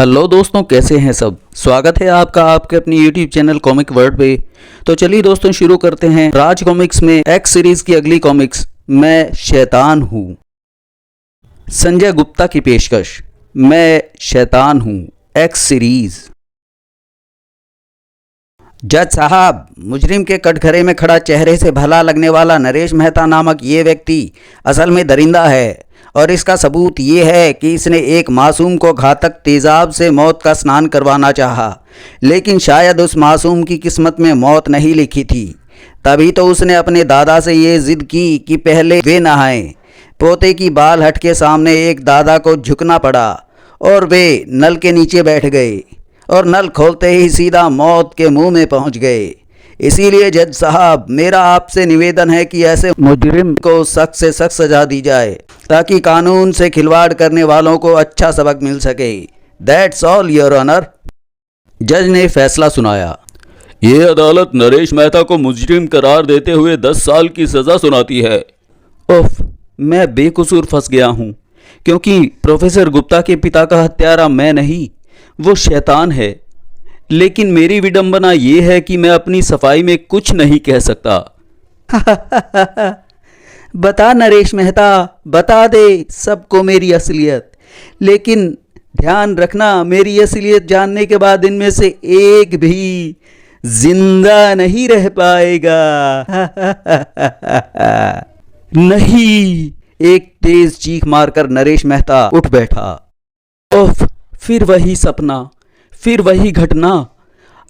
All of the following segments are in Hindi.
हेलो दोस्तों, कैसे हैं सब। स्वागत है आपका आपके अपनी यूट्यूब चैनल कॉमिक वर्ल्ड पे। तो चलिए दोस्तों शुरू करते हैं। राज कॉमिक्स में एक्स सीरीज की अगली कॉमिक्स मैं शैतान हूँ। संजय गुप्ता की पेशकश मैं शैतान हूँ एक्स सीरीज। जज साहब, मुजरिम के कटघरे में खड़ा चेहरे से भला लगने वाला नरेश मेहता नामक ये व्यक्ति असल में दरिंदा है, और इसका सबूत ये है कि इसने एक मासूम को घातक तेजाब से मौत का स्नान करवाना चाहा, लेकिन शायद उस मासूम की किस्मत में मौत नहीं लिखी थी। तभी तो उसने अपने दादा से ये जिद की कि पहले वे नहाएं। पोते की बाल हट के सामने एक दादा को झुकना पड़ा और वे नल के नीचे बैठ गए और नल खोलते ही सीधा मौत के मुंह में पहुंच गए। इसीलिए जज साहब, मेरा आपसे निवेदन है कि ऐसे मुजरिम को सख्त से सख्त सजा दी जाए ताकि कानून से खिलवाड़ करने वालों को अच्छा सबक मिल सके। That's all your honour. जज ने फैसला सुनाया। ये अदालत नरेश मेहता को मुजरिम करार देते हुए 10 साल की सजा सुनाती है। उफ, मैं बेकसूर फंस गया हूँ, क्योंकि प्रोफेसर गुप्ता के पिता का हत्यारा मैं नहीं, वो शैतान है। लेकिन मेरी विडंबना ये है कि मैं अपनी सफाई में कुछ नहीं कह सकता। बता नरेश मेहता, बता दे सबको मेरी असलियत, लेकिन ध्यान रखना मेरी असलियत जानने के बाद इनमें से एक भी जिंदा नहीं रह पाएगा। नहीं, एक तेज चीख मारकर नरेश मेहता उठ बैठा। उफ, फिर वही सपना, फिर वही घटना।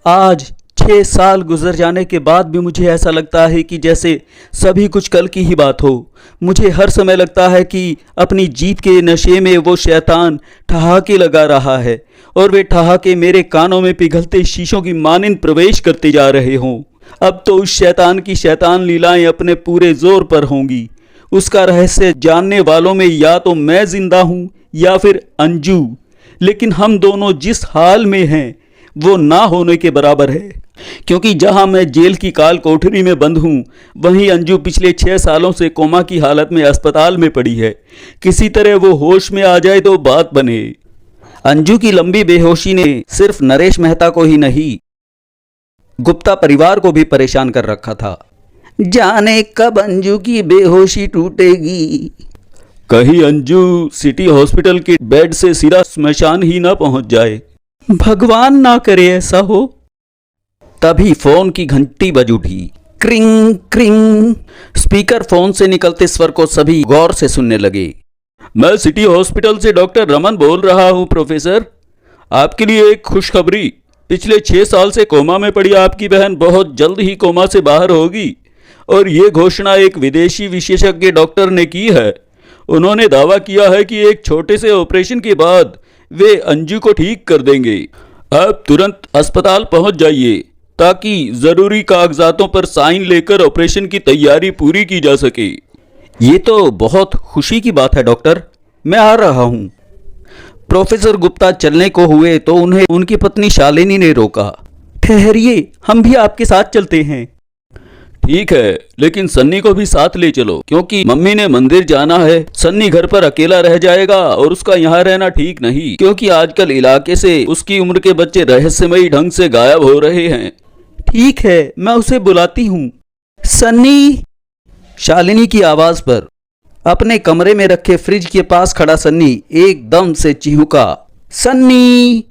आज 6 साल गुजर जाने के बाद भी मुझे ऐसा लगता है कि जैसे सभी कुछ कल की ही बात हो। मुझे हर समय लगता है कि अपनी जीत के नशे में वो शैतान ठहाके लगा रहा है और वे ठहाके मेरे कानों में पिघलते शीशों की मानिंद प्रवेश करते जा रहे हों। अब तो उस शैतान की शैतान लीलाएं अपने पूरे जोर पर होंगी। उसका रहस्य जानने वालों में या तो मैं जिंदा हूँ या फिर अंजू, लेकिन हम दोनों जिस हाल में हैं वो ना होने के बराबर है, क्योंकि जहां मैं जेल की काल कोठरी में बंद हूं, वहीं अंजू पिछले 6 सालों से कोमा की हालत में अस्पताल में पड़ी है। किसी तरह वो होश में आ जाए तो बात बने। अंजू की लंबी बेहोशी ने सिर्फ नरेश मेहता को ही नहीं, गुप्ता परिवार को भी परेशान कर रखा था। जाने कब अंजू की बेहोशी टूटेगी। कहीं अंजू सिटी हॉस्पिटल के बेड से सीधा स्मशान ही ना पहुंच जाए। भगवान ना करे ऐसा हो। तभी फोन की घंटी बज उठी। क्रिंग क्रिंग। स्पीकर फोन से निकलते स्वर को सभी गौर से सुनने लगे। मैं सिटी हॉस्पिटल से डॉक्टर रमन बोल रहा हूं प्रोफेसर। आपके लिए एक खुशखबरी। पिछले 6 साल से कोमा में पड़ी आपकी बहन बहुत जल्द ही कोमा से बाहर होगी, और ये घोषणा एक विदेशी विशेषज्ञ डॉक्टर ने की है। उन्होंने दावा किया है कि एक छोटे से ऑपरेशन के बाद वे अंजू को ठीक कर देंगे। आप तुरंत अस्पताल पहुंच जाइए ताकि जरूरी कागजातों पर साइन लेकर ऑपरेशन की तैयारी पूरी की जा सके। ये तो बहुत खुशी की बात है डॉक्टर, मैं आ रहा हूँ। प्रोफेसर गुप्ता चलने को हुए तो उन्हें उनकी पत्नी शालिनी ने रोका। ठहरिए, हम भी आपके साथ चलते हैं। ठीक है, लेकिन सन्नी को भी साथ ले चलो, क्योंकि मम्मी ने मंदिर जाना है। सन्नी घर पर अकेला रह जाएगा और उसका यहाँ रहना ठीक नहीं, क्योंकि आजकल इलाके से उसकी उम्र के बच्चे रहस्यमयी ढंग से गायब हो रहे हैं। ठीक है, मैं उसे बुलाती हूँ। सन्नी। शालिनी की आवाज पर अपने कमरे में रखे फ्रिज के पास खड़ा सन्नी एकदम से चिहुका। सन्नी।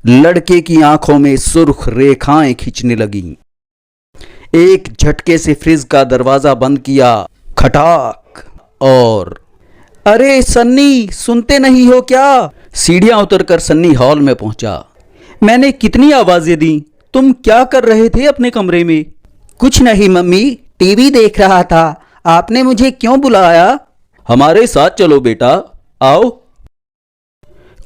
लड़के की आंखों में सुर्ख रेखाएं खींचने लगीं। एक झटके से फ्रिज का दरवाजा बंद किया, खटाक। और अरे सन्नी, सुनते नहीं हो क्या? सीढ़ियां उतरकर सन्नी हॉल में पहुंचा। मैंने कितनी आवाजें दी, तुम क्या कर रहे थे अपने कमरे में? कुछ नहीं मम्मी, टीवी देख रहा था। आपने मुझे क्यों बुलाया? हमारे साथ चलो बेटा, आओ।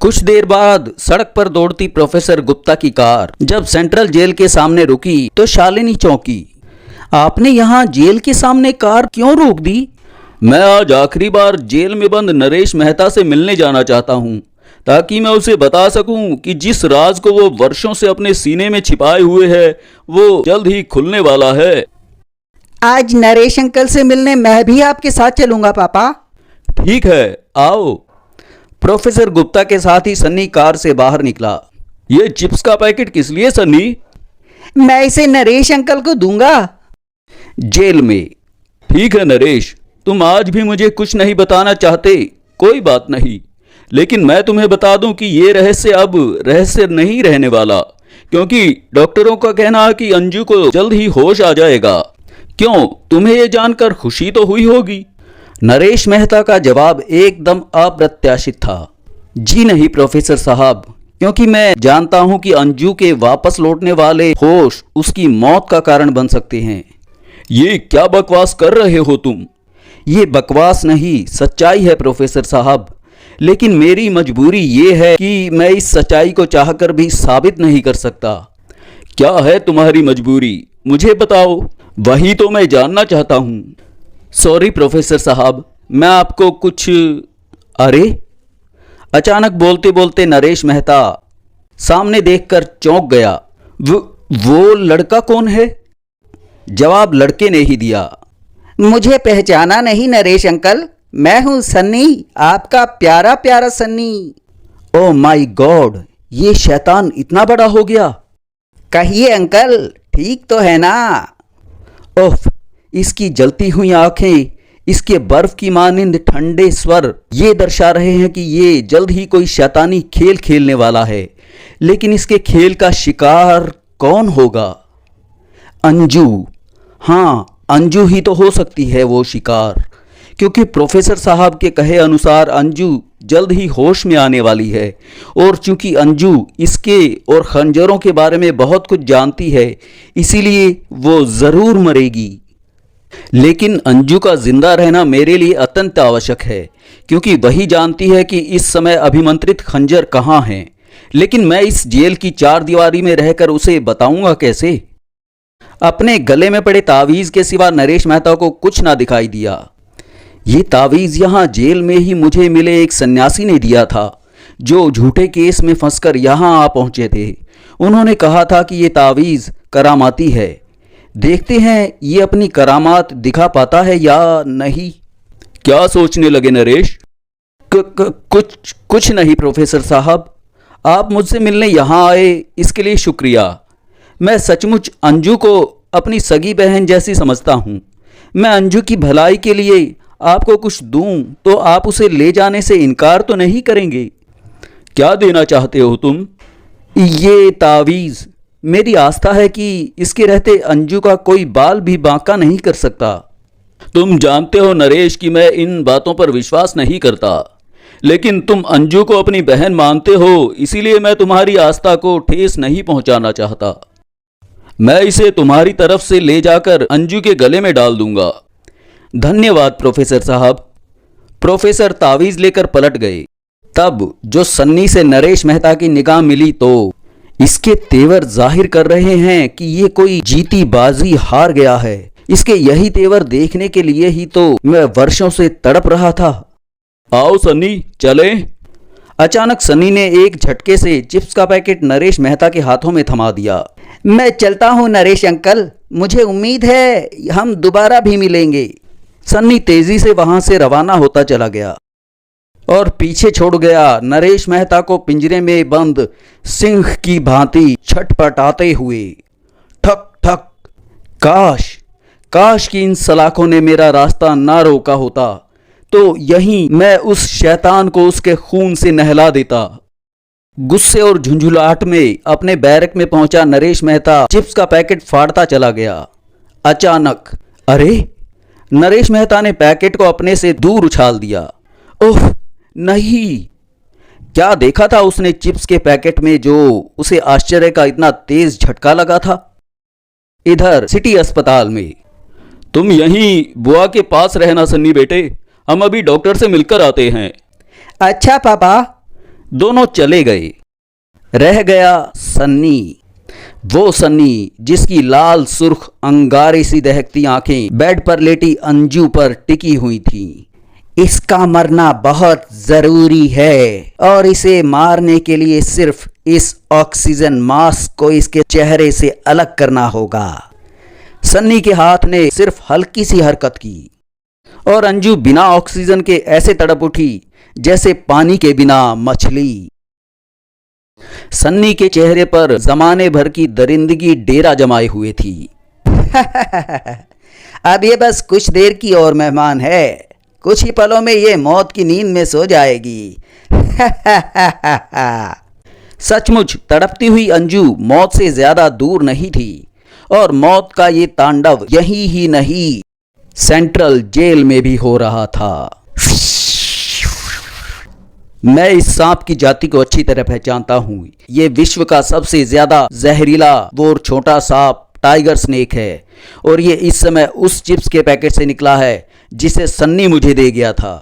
कुछ देर बाद सड़क पर दौड़ती प्रोफेसर गुप्ता की कार जब सेंट्रल जेल के सामने रुकी तो शालिनी चौंकी। आपने यहाँ जेल के सामने कार क्यों रोक दी? मैं आज आखिरी बार जेल में बंद नरेश मेहता से मिलने जाना चाहता हूँ, ताकि मैं उसे बता सकूं कि जिस राज को वो वर्षों से अपने सीने में छिपाए हुए है वो जल्द ही खुलने वाला है। आज नरेश अंकल से मिलने मैं भी आपके साथ चलूंगा पापा। ठीक है, आओ। प्रोफेसर गुप्ता के साथ ही सन्नी कार से बाहर निकला। ये चिप्स का पैकेट किस लिए सन्नी? मैं इसे नरेश अंकल को दूंगा। जेल में। ठीक है नरेश, तुम आज भी मुझे कुछ नहीं बताना चाहते, कोई बात नहीं, लेकिन मैं तुम्हें बता दूं कि ये रहस्य अब रहस्य नहीं रहने वाला, क्योंकि डॉक्टरों का कहना है कि अंजू को जल्द ही होश आ जाएगा। क्यों, तुम्हें ये जानकर खुशी तो हुई होगी? नरेश मेहता का जवाब एकदम अप्रत्याशित था। जी नहीं प्रोफेसर साहब, क्योंकि मैं जानता हूं कि अंजू के वापस लौटने वाले होश उसकी मौत का कारण बन सकते हैं। ये क्या बकवास कर रहे हो तुम? ये बकवास नहीं, सच्चाई है प्रोफेसर साहब, लेकिन मेरी मजबूरी ये है कि मैं इस सच्चाई को चाहकर भी साबित नहीं कर सकता। क्या है तुम्हारी मजबूरी, मुझे बताओ, वही तो मैं जानना चाहता हूं। सॉरी प्रोफेसर साहब, मैं आपको कुछ। अरे, अचानक बोलते बोलते नरेश मेहता सामने देखकर चौंक गया। वो लड़का कौन है? जवाब लड़के ने ही दिया। मुझे पहचाना नहीं नरेश अंकल, मैं हूं सन्नी, आपका प्यारा प्यारा सन्नी। ओह माय गॉड, ये शैतान इतना बड़ा हो गया। कहिए अंकल, ठीक तो है ना? ओफ, इसकी जलती हुई आंखें, इसके बर्फ की मानिंद ठंडे स्वर ये दर्शा रहे हैं कि ये जल्द ही कोई शैतानी खेल खेलने वाला है। लेकिन इसके खेल का शिकार कौन होगा? अंजू। हाँ, अंजू ही तो हो सकती है वो शिकार, क्योंकि प्रोफेसर साहब के कहे अनुसार अंजू जल्द ही होश में आने वाली है, और चूंकि अंजू इसके और खंजरों के बारे में बहुत कुछ जानती है, इसीलिए वो ज़रूर मरेगी। लेकिन अंजू का जिंदा रहना मेरे लिए अत्यंत आवश्यक है, क्योंकि वही जानती है कि इस समय अभिमंत्रित खंजर कहाँ हैं। लेकिन मैं इस जेल की चार दीवारी में रहकर उसे बताऊंगा कैसे? अपने गले में पड़े तावीज के सिवा नरेश मेहता को कुछ ना दिखाई दिया। ये तावीज यहाँ जेल में ही मुझे मिले एक सन्यासी ने दिया था, जो झूठे केस में फंसकर यहाँ आ पहुंचे थे। उन्होंने कहा था कि ये तावीज करामाती है। देखते हैं ये अपनी करामात दिखा पाता है या नहीं। क्या सोचने लगे नरेश? कुछ नहीं प्रोफेसर साहब, आप मुझसे मिलने यहाँ आए इसके लिए शुक्रिया। मैं सचमुच अंजू को अपनी सगी बहन जैसी समझता हूँ। मैं अंजू की भलाई के लिए आपको कुछ दूं तो आप उसे ले जाने से इनकार तो नहीं करेंगे? क्या देना चाहते हो तुम? ये तावीज़। मेरी आस्था है कि इसके रहते अंजू का कोई बाल भी बांका नहीं कर सकता। तुम जानते हो नरेश कि मैं इन बातों पर विश्वास नहीं करता, लेकिन तुम अंजू को अपनी बहन मानते हो, इसीलिए मैं तुम्हारी आस्था को ठेस नहीं पहुंचाना चाहता। मैं इसे तुम्हारी तरफ से ले जाकर अंजू के गले में डाल दूंगा। धन्यवाद प्रोफेसर साहब। प्रोफेसर तावीज़ लेकर पलट गए। तब जो सन्नी से नरेश मेहता की निगाह मिली तो इसके तेवर जाहिर कर रहे हैं कि ये कोई जीती बाजी हार गया है। इसके यही तेवर देखने के लिए ही तो मैं वर्षों से तड़प रहा था। आओ सन्नी, चलें। अचानक सन्नी ने एक झटके से चिप्स का पैकेट नरेश मेहता के हाथों में थमा दिया। मैं चलता हूँ नरेश अंकल, मुझे उम्मीद है हम दोबारा भी मिलेंगे। सन्नी तेजी से वहां से रवाना होता चला गया और पीछे छोड़ गया नरेश मेहता को पिंजरे में बंद सिंह की भांति छटपटाते हुए। ठक ठक। काश कि इन सलाखों ने मेरा रास्ता ना रोका होता, तो यहीं मैं उस शैतान को उसके खून से नहला देता। गुस्से और झुंझुलाहट में अपने बैरक में पहुंचा नरेश मेहता चिप्स का पैकेट फाड़ता चला गया। अचानक, अरे! नरेश मेहता ने पैकेट को अपने से दूर उछाल दिया। ओह नहीं! क्या देखा था उसने चिप्स के पैकेट में जो उसे आश्चर्य का इतना तेज झटका लगा था? इधर सिटी अस्पताल में। तुम यहीं बुआ के पास रहना सन्नी बेटे, हम अभी डॉक्टर से मिलकर आते हैं। अच्छा पापा। दोनों चले गए। रह गया सन्नी, वो सन्नी जिसकी लाल सुर्ख अंगारे सी दहकती आंखें बेड पर लेटी अंजू पर टिकी हुई थीं। इसका मरना बहुत जरूरी है और इसे मारने के लिए सिर्फ इस ऑक्सीजन मास्क को इसके चेहरे से अलग करना होगा। सन्नी के हाथ ने सिर्फ हल्की सी हरकत की और अंजू बिना ऑक्सीजन के ऐसे तड़प उठी जैसे पानी के बिना मछली। सन्नी के चेहरे पर जमाने भर की दरिंदगी डेरा जमाए हुए थी। अब ये बस कुछ देर की और मेहमान है, कुछ ही पलों में ये मौत की नींद में सो जाएगी। सचमुच तड़पती हुई अंजू मौत से ज्यादा दूर नहीं थी और मौत का ये तांडव यहीं ही नहीं, सेंट्रल जेल में भी हो रहा था। मैं इस सांप की जाति को अच्छी तरह पहचानता हूँ। ये विश्व का सबसे ज्यादा जहरीला वो छोटा सांप टाइगर स्नेक है और ये इस समय उस चिप्स के पैकेट से निकला है जिसे सन्नी मुझे दे गया था।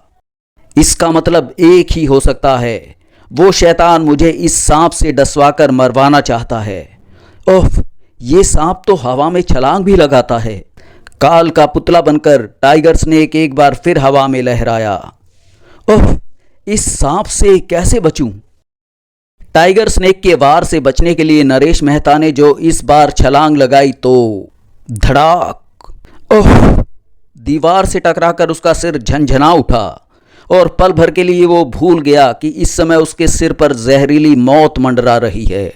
इसका मतलब एक ही हो सकता है, वो शैतान मुझे इस सांप से डसवाकर मरवाना चाहता है। ओह, ये सांप तो हवा में छलांग भी लगाता है। काल का पुतला बनकर टाइगर स्नेक एक बार फिर हवा में लहराया। ओह, इस सांप से कैसे बचूं? टाइगर स्नेक के वार से बचने के लिए नरेश मेहता ने जो इस बार छलांग लगाई तो धड़ाक, ओह, दीवार से टकराकर उसका सिर झनझना उठा और पल भर के लिए वो भूल गया कि इस समय उसके सिर पर जहरीली मौत मंडरा रही है।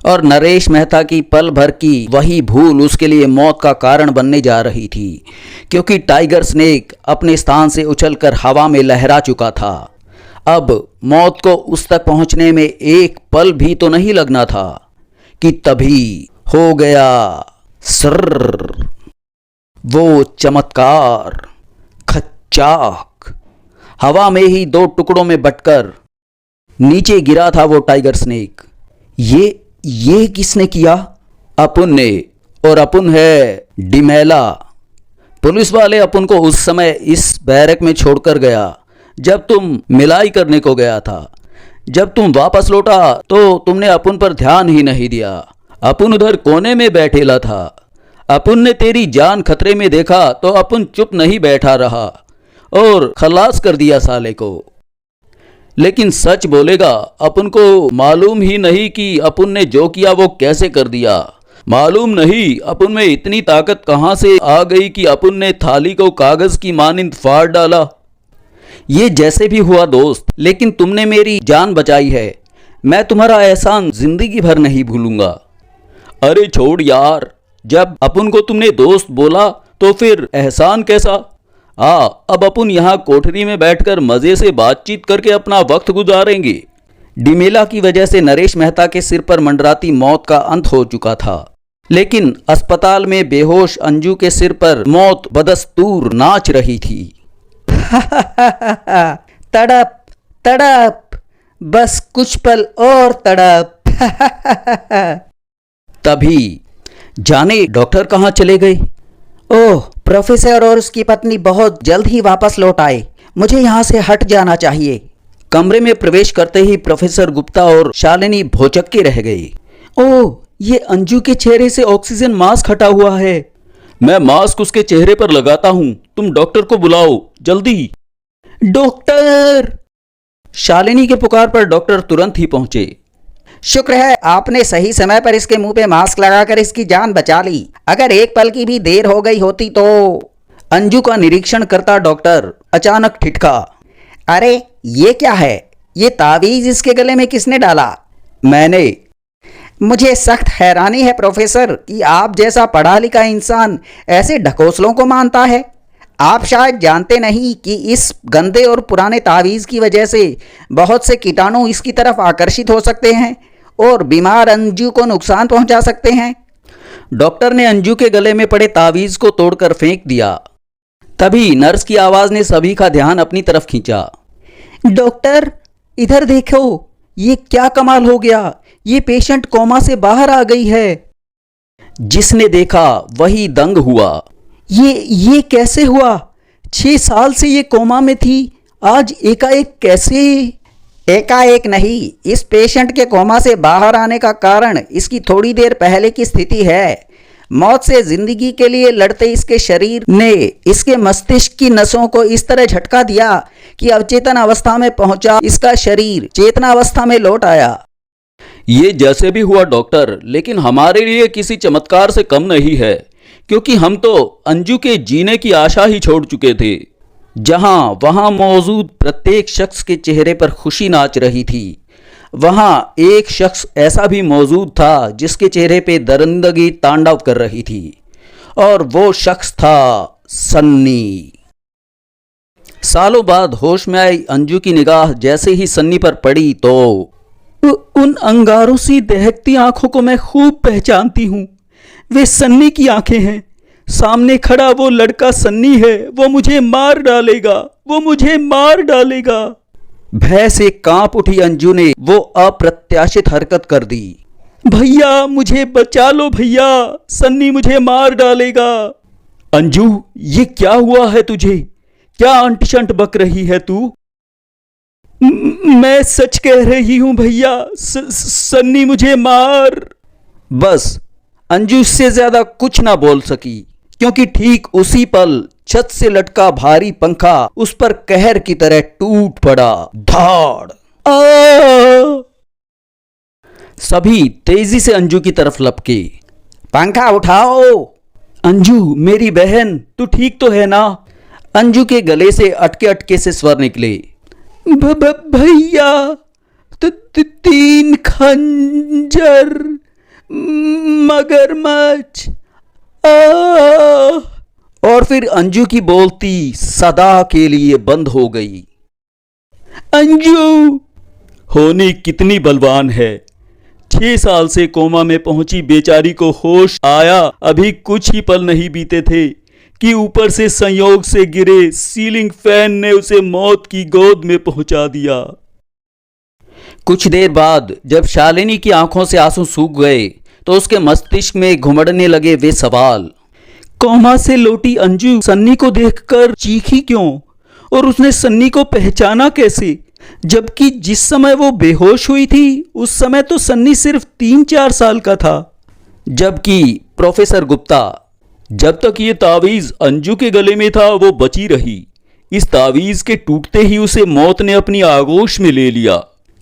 और नरेश मेहता की पल भर की वही भूल उसके लिए मौत का कारण बनने जा रही थी, क्योंकि टाइगर स्नेक अपने स्थान से उछलकर हवा में लहरा चुका था। अब मौत को उस तक पहुंचने में एक पल भी तो नहीं लगना था कि तभी हो गया सर्र, वो चमत्कार। खच्चाक, हवा में ही दो टुकड़ों में बंटकर नीचे गिरा था वो टाइगर स्नेक। ये किसने किया? अपुन ने, और अपुन है डिमेला। पुलिस वाले अपुन को उस समय इस बैरक में छोड़कर गया जब तुम मिलाई करने को गया था। जब तुम वापस लौटा तो तुमने अपुन पर ध्यान ही नहीं दिया। अपुन उधर कोने में बैठेला था। अपुन ने तेरी जान खतरे में देखा तो अपुन चुप नहीं बैठा रहा और खलास कर दिया साले को। लेकिन सच बोलेगा, अपुन को मालूम ही नहीं कि अपुन ने जो किया वो कैसे कर दिया। मालूम नहीं अपुन में इतनी ताकत कहाँ से आ गई कि अपुन ने थाली को कागज की मानिंद फाड़ डाला। ये जैसे भी हुआ दोस्त, लेकिन तुमने मेरी जान बचाई है। मैं तुम्हारा एहसान जिंदगी भर नहीं भूलूंगा। अरे छोड़ यार, जब अपुन को तुमने दोस्त बोला तो फिर एहसान कैसा? अब अपुन यहाँ कोठरी में बैठकर मजे से बातचीत करके अपना वक्त गुजारेंगे। डिमेला की वजह से नरेश मेहता के सिर पर मंडराती मौत का अंत हो चुका था, लेकिन अस्पताल में बेहोश अंजू के सिर पर मौत बदस्तूर नाच रही थी। तड़प तड़प, बस कुछ पल और तड़प। तभी जाने डॉक्टर कहाँ चले गए। ओह, प्रोफेसर और उसकी पत्नी बहुत जल्द ही वापस लौट आए। मुझे यहाँ से हट जाना चाहिए। कमरे में प्रवेश करते ही प्रोफेसर गुप्ता और शालिनी भौचक्के के रह गई। ओह, ये अंजू के चेहरे से ऑक्सीजन मास्क हटा हुआ है। मैं मास्क उसके चेहरे पर लगाता हूं, तुम डॉक्टर को बुलाओ जल्दी। डॉक्टर! शालिनी के पुकार पर डॉक्टर तुरंत ही पहुंचे। शुक्र है आपने सही समय पर इसके मुंह पे मास्क लगाकर इसकी जान बचा ली। अगर एक पल की भी देर हो गई होती तो। अंजू का निरीक्षण करता डॉक्टर अचानक ठिठका। अरे ये क्या है? ये तावीज इसके गले में किसने डाला? मैंने। मुझे सख्त हैरानी है प्रोफेसर कि आप जैसा पढ़ा लिखा इंसान ऐसे ढकोसलों को मानता है। आप शायद जानते नहीं कि इस गंदे और पुराने तावीज़ की वजह से बहुत से कीटाणु इसकी तरफ आकर्षित हो सकते हैं और बीमार अंजू को नुकसान पहुंचा सकते हैं। डॉक्टर ने अंजू के गले में पड़े तावीज़ को तोड़कर फेंक दिया। तभी नर्स की आवाज़ ने सभी का ध्यान अपनी तरफ खींचा। डॉक्टर, इधर देखो, ये क्या कमाल हो गया। ये पेशेंट कोमा से बाहर आ गई है। जिसने देखा वही दंग हुआ। ये कैसे हुआ? 6 साल से ये कोमा में थी, आज एकाएक कैसे? एकाएक नहीं, इस पेशेंट के कोमा से बाहर आने का कारण इसकी थोड़ी देर पहले की स्थिति है। मौत से जिंदगी के लिए लड़ते इसके शरीर ने इसके मस्तिष्क की नसों को इस तरह झटका दिया कि अवचेतन अवस्था में पहुंचा इसका शरीर चेतना अवस्था में लौट आया। ये जैसे भी हुआ डॉक्टर, लेकिन हमारे लिए किसी चमत्कार से कम नहीं है, क्योंकि हम तो अंजू के जीने की आशा ही छोड़ चुके थे। जहां वहां मौजूद प्रत्येक शख्स के चेहरे पर खुशी नाच रही थी, वहां एक शख्स ऐसा भी मौजूद था जिसके चेहरे पे दरिंदगी तांडव कर रही थी, और वो शख्स था सन्नी। सालों बाद होश में आई अंजू की निगाह जैसे ही सन्नी पर पड़ी तो उन अंगारों सी दहकती आंखों को मैं खूब पहचानती हूं। वे सन्नी की आंखें हैं। सामने खड़ा वो लड़का सन्नी है। वो मुझे मार डालेगा, वो मुझे मार डालेगा। भय से कांप उठी अंजू ने वो अप्रत्याशित हरकत कर दी। भैया मुझे बचा लो भैया, सन्नी मुझे मार डालेगा। अंजू, ये क्या हुआ है तुझे? क्या अंट-शंट बक रही है तू? मैं सच कह रही हूं भैया, सन्नी मुझे मार। बस अंजू इससे ज्यादा कुछ ना बोल सकी, क्योंकि ठीक उसी पल छत से लटका भारी पंखा उस पर कहर की तरह टूट पड़ा। धाड़! सभी तेजी से अंजू की तरफ लपके। पंखा उठाओ। अंजू मेरी बहन, तू ठीक तो है ना? अंजू के गले से अटके अटके से स्वर निकले। भैया, 3 खंजर, मगरमच्छ। और फिर अंजू की बोलती सदा के लिए बंद हो गई। अंजू होनी कितनी बलवान है। 6 साल से कोमा में पहुंची बेचारी को होश आया अभी कुछ ही पल नहीं बीते थे कि ऊपर से संयोग से गिरे सीलिंग फैन ने उसे मौत की गोद में पहुंचा दिया। कुछ देर बाद जब शालिनी की आंखों से आंसू सूख गए तो उसके मस्तिष्क में घुमड़ने लगे वे सवाल। कोमा से लौटी अंजू सन्नी को देखकर चीखी क्यों, और उसने सन्नी को पहचाना कैसे? जबकि जिस समय वो बेहोश हुई थी उस समय तो सन्नी सिर्फ 3-4 साल का था। जबकि प्रोफेसर गुप्ता, जब तक ये तावीज अंजू के गले में था वो बची रही। इस तावीज के टूटते ही उसे मौत ने अपनी आगोश में ले लिया।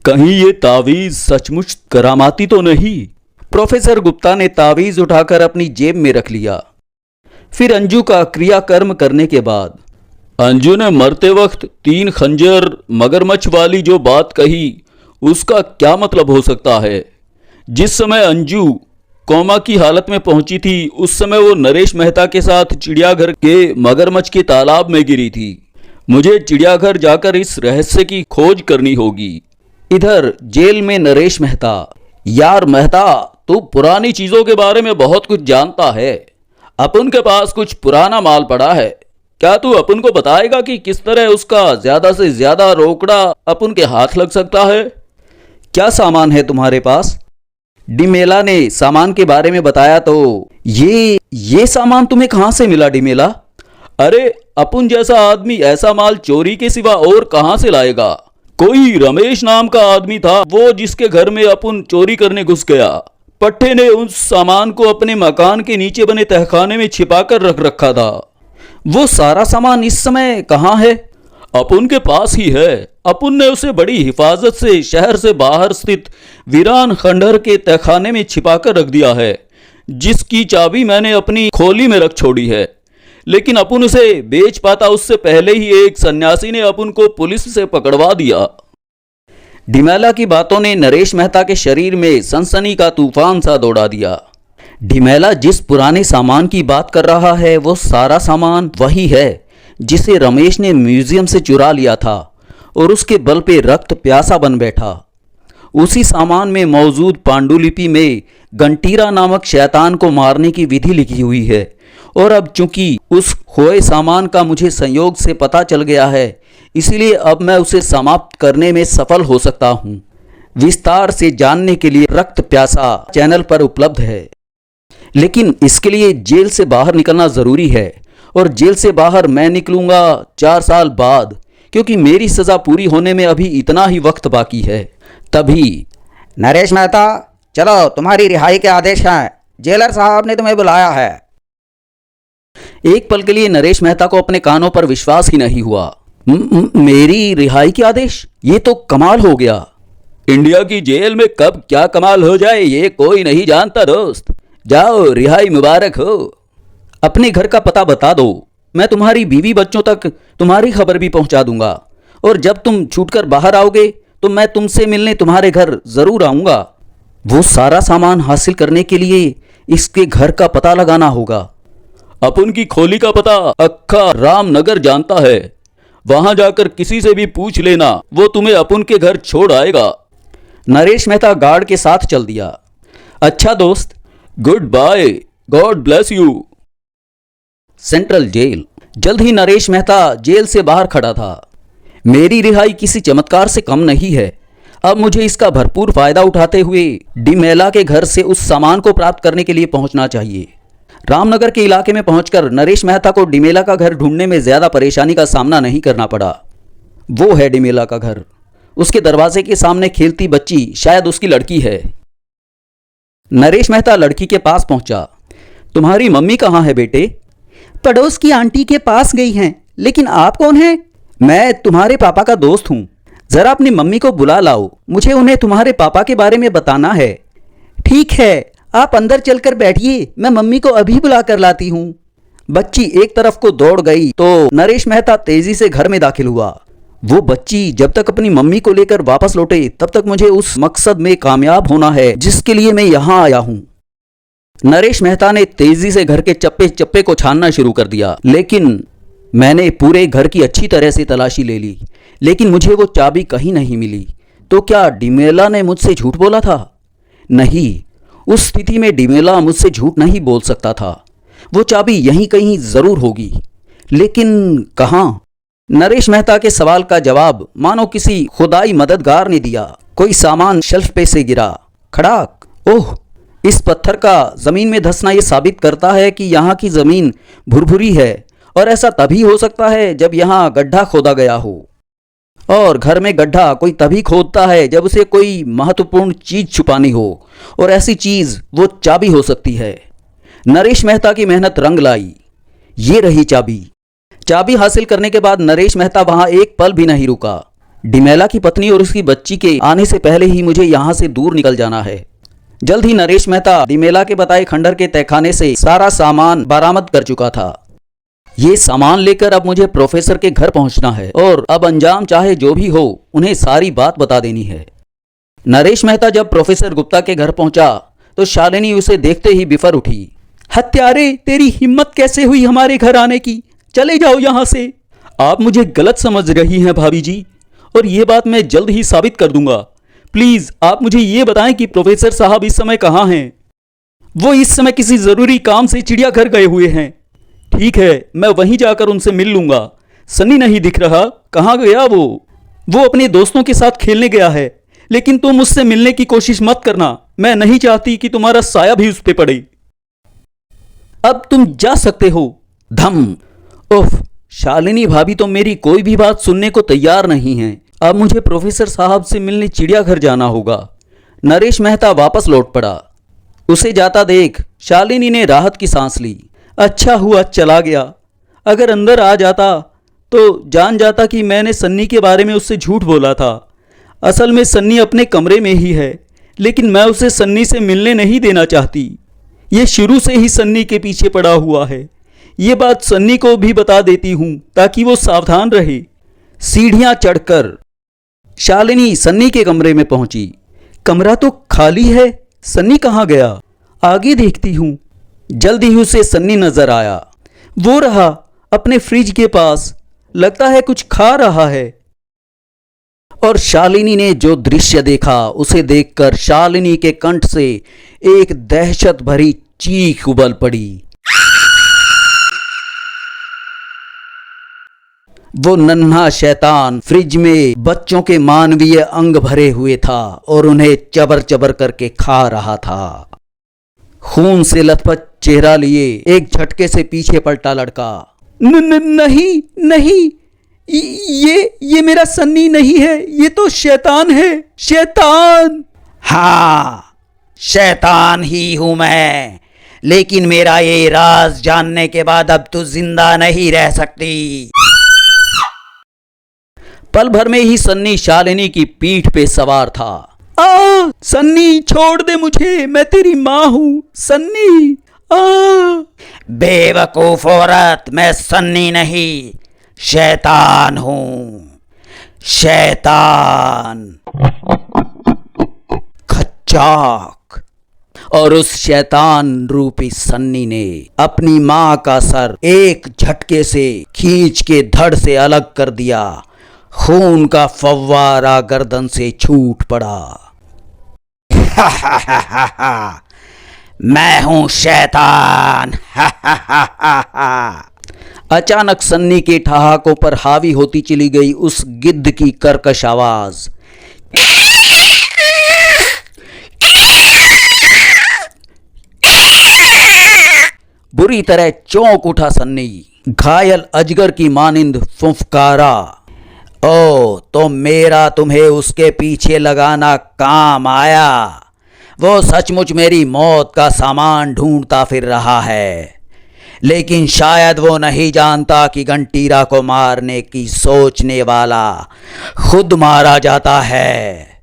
कहीं ये तावीज सचमुच करामाती तो नहीं? प्रोफेसर गुप्ता ने तावीज उठाकर अपनी जेब में रख लिया। फिर अंजू का क्रियाकर्म करने के बाद अंजू ने मरते वक्त 3 खंजर मगरमच्छ वाली जो बात कही उसका क्या मतलब हो सकता है? जिस समय अंजू कोमा की हालत में पहुंची थी उस समय वो नरेश मेहता के साथ चिड़ियाघर के मगरमच्छ के तालाब में गिरी थी। मुझे चिड़ियाघर जाकर इस रहस्य की खोज करनी होगी। इधर जेल में नरेश मेहता। यार मेहता, तू पुरानी चीजों के बारे में बहुत कुछ जानता है। अपन के पास कुछ पुराना माल पड़ा है। क्या तू अपन को बताएगा कि किस तरह उसका ज्यादा से ज्यादा रोकड़ा अपन के हाथ लग सकता है? क्या सामान है तुम्हारे पास? डिमेला ने सामान के बारे में बताया तो ये सामान तुम्हें कहां से मिला डिमेला? अरे अपन जैसा आदमी ऐसा माल चोरी के सिवा और कहां से लाएगा? कोई रमेश नाम का आदमी था, वो जिसके घर में अपन चोरी करने घुस गया। पट्टे ने उस सामान को अपने मकान के नीचे बने तहखाने में छिपाकर रख रखा था। वो सारा सामान इस समय कहाँ है? अपन के पास ही है। अपन ने उसे बड़ी हिफाजत से शहर से बाहर स्थित वीरान खंडहर के तहखाने में छिपाकर रख दिया है, जिसकी चाबी मैंने अपनी खोली में रख छोड़ी है। लेकिन अपन उसे बेच पाता उससे पहले ही एक सन्यासी ने अपन को पुलिस से पकड़वा दिया। डिमेला की बातों ने नरेश मेहता के शरीर में सनसनी का तूफान सा दौड़ा दिया। डिमेला जिस पुराने सामान की बात कर रहा है वो सारा सामान वही है जिसे रमेश ने म्यूजियम से चुरा लिया था और उसके बल पे रक्त प्यासा बन बैठा। उसी सामान में मौजूद पांडुलिपि में गंटीरा नामक शैतान को मारने की विधि लिखी हुई है, और अब चूंकि उस खोए सामान का मुझे संयोग से पता चल गया है, इसलिए अब मैं उसे समाप्त करने में सफल हो सकता हूँ। विस्तार से जानने के लिए रक्त प्यासा चैनल पर उपलब्ध है। लेकिन इसके लिए जेल से बाहर निकलना ज़रूरी है, और जेल से बाहर मैं निकलूँगा 4 साल बाद, क्योंकि मेरी सज़ा पूरी होने में अभी इतना ही वक्त बाकी है। तभी नरेश मेहता, चलो तुम्हारी रिहाई के आदेश हैं। जेलर साहब ने तुम्हें बुलाया है। एक पल के लिए नरेश मेहता को अपने कानों पर विश्वास ही नहीं हुआ। मेरी रिहाई के आदेश? ये तो कमाल हो गया। इंडिया की जेल में कब क्या कमाल हो जाए ये कोई नहीं जानता दोस्त। जाओ, रिहाई मुबारक हो। अपने घर का पता बता दो, मैं तुम्हारी बीवी बच्चों तक तुम्हारी खबर भी पहुंचा दूंगा। और जब तुम छूटकर बाहर आओगे तो मैं तुमसे मिलने तुम्हारे घर जरूर आऊंगा। वो सारा सामान हासिल करने के लिए इसके घर का पता लगाना होगा। अपन की खोली का पता अक्खा रामनगर जानता है। वहां जाकर किसी से भी पूछ लेना, वो तुम्हें अपन के घर छोड़ आएगा। नरेश मेहता गार्ड के साथ चल दिया। अच्छा दोस्त, good bye, God bless you. Central jail. जल्द ही नरेश मेहता जेल से बाहर खड़ा था। मेरी रिहाई किसी चमत्कार से कम नहीं है। अब मुझे इसका भरपूर फायदा उठाते हुए डिमेला के घर से उस सामान को प्राप्त करने के लिए पहुंचना चाहिए। रामनगर के इलाके में पहुंचकर नरेश मेहता को डिमेला का घर ढूंढने में ज्यादा परेशानी का सामना नहीं करना पड़ा। वो है डिमेला का घर। उसके दरवाजे के सामने खेलती बच्ची शायद उसकी लड़की है। नरेश मेहता लड़की के पास पहुंचा। तुम्हारी मम्मी कहाँ है बेटे? पड़ोस की आंटी के पास गई हैं। लेकिन आप कौन हैं? मैं तुम्हारे पापा का दोस्त हूँ। जरा अपनी मम्मी को बुला लाओ, मुझे उन्हें तुम्हारे पापा के बारे में बताना है। ठीक है, आप अंदर चलकर बैठिए, मैं मम्मी को अभी बुला कर लाती हूँ। बच्ची एक तरफ को दौड़ गई तो नरेश मेहता तेजी से घर में दाखिल हुआ। वो बच्ची जब तक अपनी मम्मी को लेकर वापस लौटे तब तक मुझे उस मकसद में कामयाब होना है जिसके लिए मैं यहाँ आया हूँ। नरेश मेहता ने तेजी से घर के चप्पे चप्पे को छानना शुरू कर दिया, लेकिन मैंने पूरे घर की अच्छी तरह से तलाशी ले ली, लेकिन मुझे वो चाबी कहीं नहीं मिली। तो क्या डिमेला ने मुझसे झूठ बोला था? नहीं, उस स्थिति में डिमेला मुझसे झूठ नहीं बोल सकता था। वो चाबी यहीं कहीं जरूर होगी, लेकिन कहाँ? नरेश मेहता के सवाल का जवाब मानो किसी खुदाई मददगार ने दिया। कोई सामान शेल्फ पे से गिरा। खड़ाक! ओह, इस पत्थर का जमीन में धंसना ये साबित करता है कि यहाँ की जमीन भुरभुरी है, और ऐसा तभी हो सकता है जब यहाँ गड्ढा खोदा गया हो। और घर में गड्ढा कोई तभी खोदता है जब उसे कोई महत्वपूर्ण चीज छुपानी हो, और ऐसी चीज वो चाबी हो सकती है। नरेश मेहता की मेहनत रंग लाई। ये रही चाबी। चाबी हासिल करने के बाद नरेश मेहता वहां एक पल भी नहीं रुका। डिमेला की पत्नी और उसकी बच्ची के आने से पहले ही मुझे यहां से दूर निकल जाना है। जल्द ही नरेश मेहता डिमेला के बताए खंडर के तहखाने से सारा सामान बरामद कर चुका था। ये सामान लेकर अब मुझे प्रोफेसर के घर पहुंचना है, और अब अंजाम चाहे जो भी हो उन्हें सारी बात बता देनी है। नरेश मेहता जब प्रोफेसर गुप्ता के घर पहुंचा तो शालिनी उसे देखते ही बिफर उठी। हत्यारे, तेरी हिम्मत कैसे हुई हमारे घर आने की? चले जाओ यहाँ से। आप मुझे गलत समझ रही हैं भाभी जी, और ये बात मैं जल्द ही साबित कर दूंगा। प्लीज आप मुझे ये बताएं कि प्रोफेसर साहब इस समय कहाँ हैं? वो इस समय किसी जरूरी काम से चिड़ियाघर गए हुए हैं। ठीक है, मैं वहीं जाकर उनसे मिल लूंगा। सन्नी नहीं दिख रहा, कहाँ गया वो? वो अपने दोस्तों के साथ खेलने गया है, लेकिन तुम उससे मिलने की कोशिश मत करना। मैं नहीं चाहती कि तुम्हारा साया भी उस पर पड़े। अब तुम जा सकते हो। धम! उफ, शालिनी भाभी तो मेरी कोई भी बात सुनने को तैयार नहीं है। अब मुझे प्रोफेसर साहब से मिलने चिड़ियाघर जाना होगा। नरेश मेहता वापस लौट पड़ा। उसे जाता देख शालिनी ने राहत की सांस ली। अच्छा हुआ चला गया। अगर अंदर आ जाता तो जान जाता कि मैंने सन्नी के बारे में उससे झूठ बोला था। असल में सन्नी अपने कमरे में ही है, लेकिन मैं उसे सन्नी से मिलने नहीं देना चाहती। ये शुरू से ही सन्नी के पीछे पड़ा हुआ है। ये बात सन्नी को भी बता देती हूँ ताकि वो सावधान रहे। सीढ़ियां चढ़कर शालिनी सन्नी के कमरे में पहुंची। कमरा तो खाली है, सन्नी कहाँ गया? आगे देखती हूँ। जल्दी ही उसे सन्नी नजर आया। वो रहा अपने फ्रिज के पास, लगता है कुछ खा रहा है। और शालिनी ने जो दृश्य देखा उसे देखकर शालिनी के कंठ से एक दहशत भरी चीख उबल पड़ी। वो नन्हा शैतान फ्रिज में बच्चों के मानवीय अंग भरे हुए था और उन्हें चबर चबर करके खा रहा था। खून से लथपथ चेहरा लिए एक झटके से पीछे पलटा लड़का। नहीं नहीं, ये मेरा सन्नी नहीं है, ये तो शैतान है। शैतान! हाँ, शैतान ही हूं मैं, लेकिन मेरा ये राज जानने के बाद अब तू जिंदा नहीं रह सकती। पल भर में ही सन्नी शालिनी की पीठ पे सवार था। सन्नी छोड़ दे मुझे, मैं तेरी माँ हूँ सन्नी। बेवकूफ औरत, मैं सन्नी नहीं शैतान हूँ, शैतान। खच्चाक। और उस शैतान रूपी सन्नी ने अपनी माँ का सर एक झटके से खींच के धड़ से अलग कर दिया। खून का फव्वारा गर्दन से छूट पड़ा। मैं हूं शैतान। अचानक सन्नी के ठहाकों पर हावी होती चली गई उस गिद्ध की कर्कश आवाज। बुरी तरह चौंक उठा सन्नी। घायल अजगर की मानिंद फुफकारा, ओ तो मेरा तुम्हें उसके पीछे लगाना काम आया। वो सचमुच मेरी मौत का सामान ढूंढता फिर रहा है, लेकिन शायद वो नहीं जानता कि घंटीरा को मारने की सोचने वाला खुद मारा जाता है।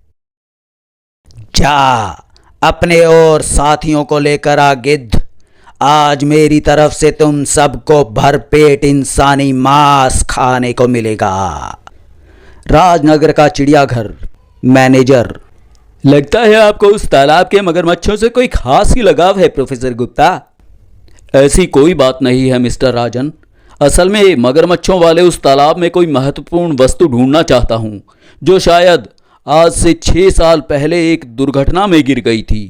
जा अपने और साथियों को लेकर आ गिद्ध। आज मेरी तरफ से तुम सबको भरपेट इंसानी मांस खाने को मिलेगा। राजनगर का चिड़ियाघर। मैनेजर, लगता है आपको उस तालाब के मगरमच्छों से कोई खास ही लगाव है प्रोफेसर गुप्ता। ऐसी कोई बात नहीं है मिस्टर राजन। असल में मगरमच्छों वाले उस तालाब में कोई महत्वपूर्ण वस्तु ढूंढना चाहता हूं, जो शायद आज से 6 साल पहले एक दुर्घटना में गिर गई थी।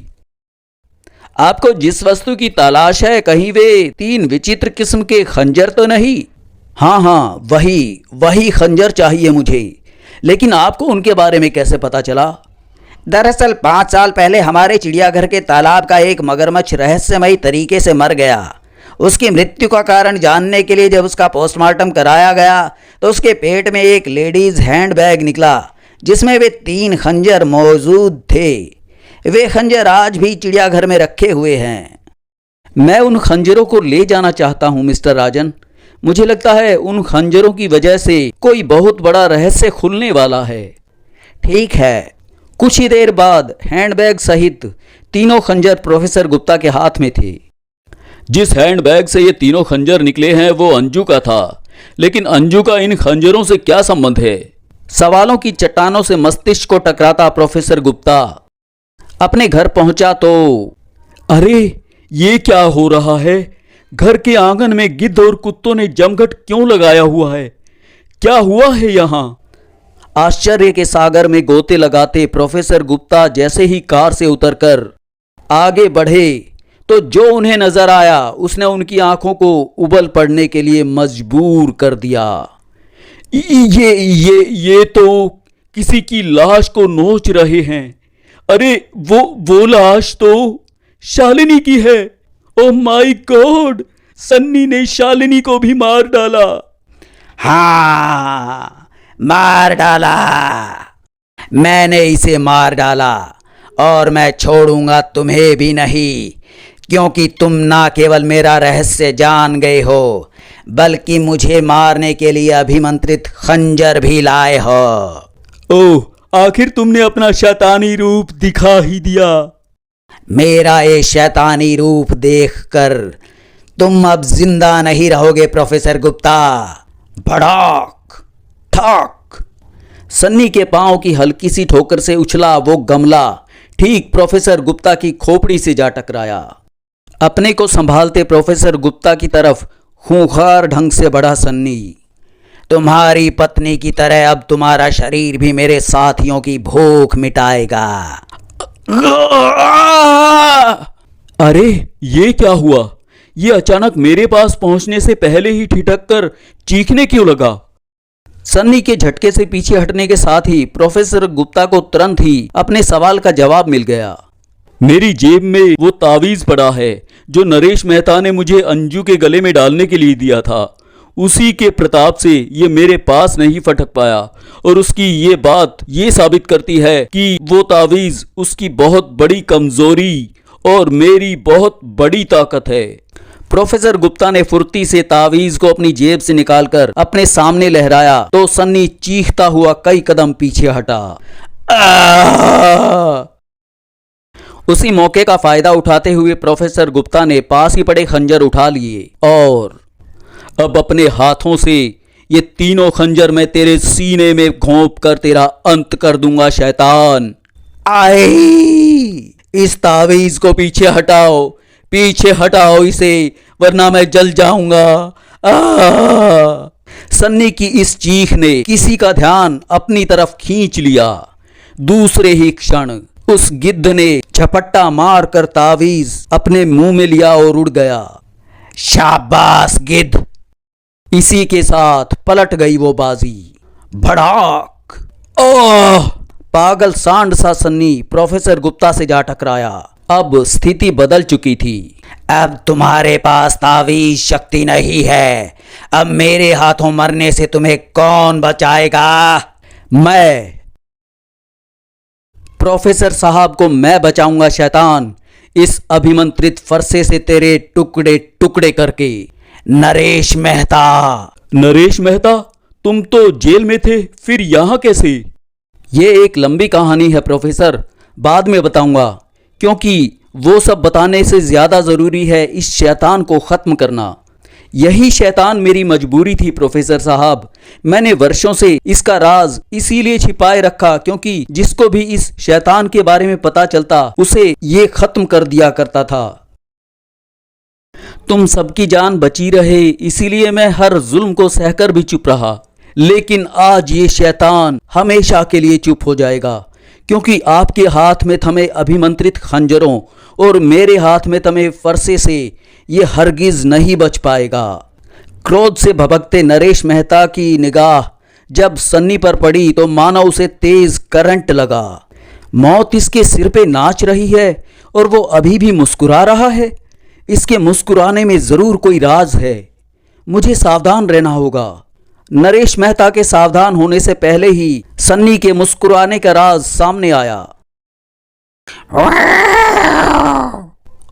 आपको जिस वस्तु की तलाश है, कहीं वे 3 विचित्र किस्म के खंजर तो नहीं? हाँ, वही खंजर चाहिए मुझे। लेकिन आपको उनके बारे में कैसे पता चला? दरअसल 5 साल पहले हमारे चिड़ियाघर के तालाब का एक मगरमच्छ रहस्यमयी तरीके से मर गया। उसकी मृत्यु का कारण जानने के लिए जब उसका पोस्टमार्टम कराया गया तो उसके पेट में एक लेडीज हैंड बैग निकला, जिसमें वे 3 खंजर मौजूद थे। वे खंजर आज भी चिड़ियाघर में रखे हुए हैं। मैं उन खंजरों को ले जाना चाहता हूं मिस्टर राजन। मुझे लगता है उन खंजरों की वजह से कोई बहुत बड़ा रहस्य खुलने वाला है। ठीक है। कुछ ही देर बाद हैंडबैग सहित 3 खंजर प्रोफेसर गुप्ता के हाथ में थे। जिस हैंडबैग से ये 3 खंजर निकले हैं वो अंजू का था, लेकिन अंजू का इन खंजरों से क्या संबंध है? सवालों की चट्टानों से मस्तिष्क को टकराता प्रोफेसर गुप्ता अपने घर पहुंचा तो अरे ये क्या हो रहा है? घर के आंगन में गिद्ध और कुत्तों ने जमघट क्यों लगाया हुआ है? क्या हुआ है यहाँ? आश्चर्य के सागर में गोते लगाते प्रोफेसर गुप्ता जैसे ही कार से उतरकर आगे बढ़े तो जो उन्हें नजर आया उसने उनकी आंखों को उबल पड़ने के लिए मजबूर कर दिया। ये तो किसी की लाश को नोच रहे हैं। अरे वो लाश तो शालिनी की है। ओह माय गॉड, सन्नी ने शालिनी को भी मार डाला। हाँ, मार डाला। मैंने इसे मार डाला और मैं छोड़ूंगा तुम्हें भी नहीं, क्योंकि तुम ना केवल मेरा रहस्य जान गए हो बल्कि मुझे मारने के लिए अभिमंत्रित खंजर भी लाए हो। ओह, आखिर तुमने अपना शैतानी रूप दिखा ही दिया। मेरा ये शैतानी रूप देखकर तुम अब जिंदा नहीं रहोगे प्रोफेसर गुप्ता। भड़ाक ठाक। सन्नी के पांव की हल्की सी ठोकर से उछला वो गमला ठीक प्रोफेसर गुप्ता की खोपड़ी से जा टकराया। अपने को संभालते प्रोफेसर गुप्ता की तरफ खूंखार ढंग से बढ़ा सन्नी। तुम्हारी पत्नी की तरह अब तुम्हारा शरीर भी मेरे साथियों की भूख मिटाएगा। अरे ये क्या हुआ? ये अचानक मेरे पास पहुंचने से पहले ही ठिठक कर चीखने क्यों लगा? सन्नी के झटके से पीछे हटने के साथ ही प्रोफेसर गुप्ता को तुरंत ही अपने सवाल का जवाब मिल गया। मेरी जेब में वो तावीज पड़ा है जो नरेश मेहता ने मुझे अंजू के गले में डालने के लिए दिया था। उसी के प्रताप से ये मेरे पास नहीं फटक पाया, और उसकी ये बात ये साबित करती है कि वो तावीज उसकी बहुत बड़ी कमजोरी और मेरी बहुत बड़ी ताकत है। प्रोफेसर गुप्ता ने फुर्ती से तावीज को अपनी जेब से निकालकर अपने सामने लहराया तो सन्नी चीखता हुआ कई कदम पीछे हटा। आह! उसी मौके का फायदा उठाते हुए प्रोफेसर गुप्ता ने पास ही पड़े खंजर उठा लिए और अब अपने हाथों से ये तीनों खंजर मैं तेरे सीने में घोंप कर तेरा अंत कर दूंगा शैतान। आई! इस तावीज को पीछे हटाओ इसे, वरना मैं जल जाऊंगा। सन्नी की इस चीख ने किसी का ध्यान अपनी तरफ खींच लिया। दूसरे ही क्षण उस गिद्ध ने झपट्टा मार कर तावीज अपने मुंह में लिया और उड़ गया। शाबाश गिद्ध! इसी के साथ पलट गई वो बाजी। भड़ाक! ओह! पागल सांड सा सन्नी प्रोफेसर गुप्ता से जा टकराया। अब स्थिति बदल चुकी थी। अब तुम्हारे पास तावीज शक्ति नहीं है। अब मेरे हाथों मरने से तुम्हें कौन बचाएगा? मैं। प्रोफेसर साहब को मैं बचाऊंगा शैतान, इस अभिमंत्रित फरसे से तेरे टुकड़े टुकड़े करके। नरेश मेहता! नरेश मेहता, तुम तो जेल में थे, फिर यहाँ कैसे? ये एक लंबी कहानी है प्रोफेसर, बाद में बताऊंगा, क्योंकि वो सब बताने से ज्यादा जरूरी है इस शैतान को खत्म करना। यही शैतान मेरी मजबूरी थी प्रोफेसर साहब। मैंने वर्षों से इसका राज इसीलिए छिपाए रखा क्योंकि जिसको भी इस शैतान के बारे में पता चलता उसे ये खत्म कर दिया करता था। तुम सबकी जान बची रहे इसीलिए मैं हर जुल्म को सहकर भी चुप रहा, लेकिन आज ये शैतान हमेशा के लिए चुप हो जाएगा, क्योंकि आपके हाथ में थमे अभिमंत्रित खंजरों और मेरे हाथ में थमे फरसे से ये हरगिज नहीं बच पाएगा। क्रोध से भभकते नरेश मेहता की निगाह जब सन्नी पर पड़ी तो मानो उसे तेज करंट लगा। मौत इसके सिर पे नाच रही है और वो अभी भी मुस्कुरा रहा है। इसके मुस्कुराने में जरूर कोई राज है। मुझे सावधान रहना होगा। नरेश मेहता के सावधान होने से पहले ही सन्नी के मुस्कुराने का राज सामने आया।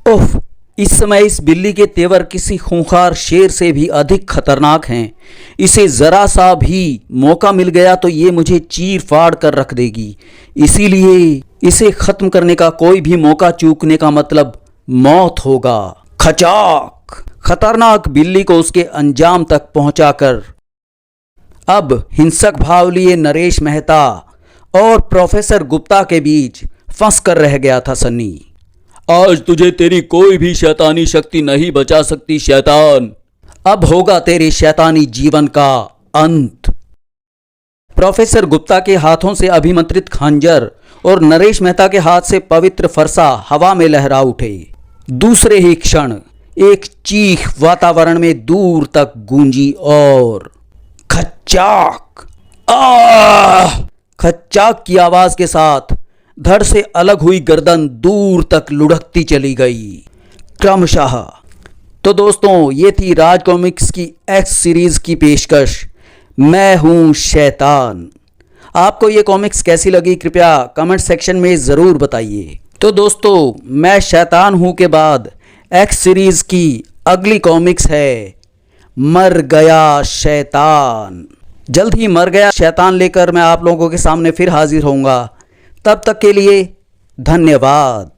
ओह! इस समय इस बिल्ली के तेवर किसी खूंखार शेर से भी अधिक खतरनाक हैं। इसे जरा सा भी मौका मिल गया तो ये मुझे चीर फाड़ कर रख देगी। इसीलिए इसे खत्म करने का कोई भी मौका चूकने का मतलब मौत होगा। खचाक! खतरनाक बिल्ली को उसके अंजाम तक पहुंचाकर अब हिंसक भाव लिए नरेश मेहता और प्रोफेसर गुप्ता के बीच फंस कर रह गया था सन्नी। आज तुझे तेरी कोई भी शैतानी शक्ति नहीं बचा सकती शैतान। अब होगा तेरे शैतानी जीवन का अंत। प्रोफेसर गुप्ता के हाथों से अभिमंत्रित खंजर और नरेश मेहता के हाथ से पवित्र फरसा हवा में लहरा उठे। दूसरे ही क्षण एक चीख वातावरण में दूर तक गूंजी और खच्चाक! आह! खच्चाक की आवाज के साथ धड़ से अलग हुई गर्दन दूर तक लुढ़कती चली गई क्रमशः। तो दोस्तों, ये थी राज कॉमिक्स की एक्स सीरीज की पेशकश मैं हूं शैतान। आपको ये कॉमिक्स कैसी लगी कृपया कमेंट सेक्शन में ज़रूर बताइए। तो दोस्तों, मैं शैतान हूं के बाद एक्स सीरीज की अगली कॉमिक्स है मर गया शैतान। जल्द ही मर गया शैतान लेकर मैं आप लोगों के सामने फिर हाजिर होऊंगा। तब तक के लिए धन्यवाद।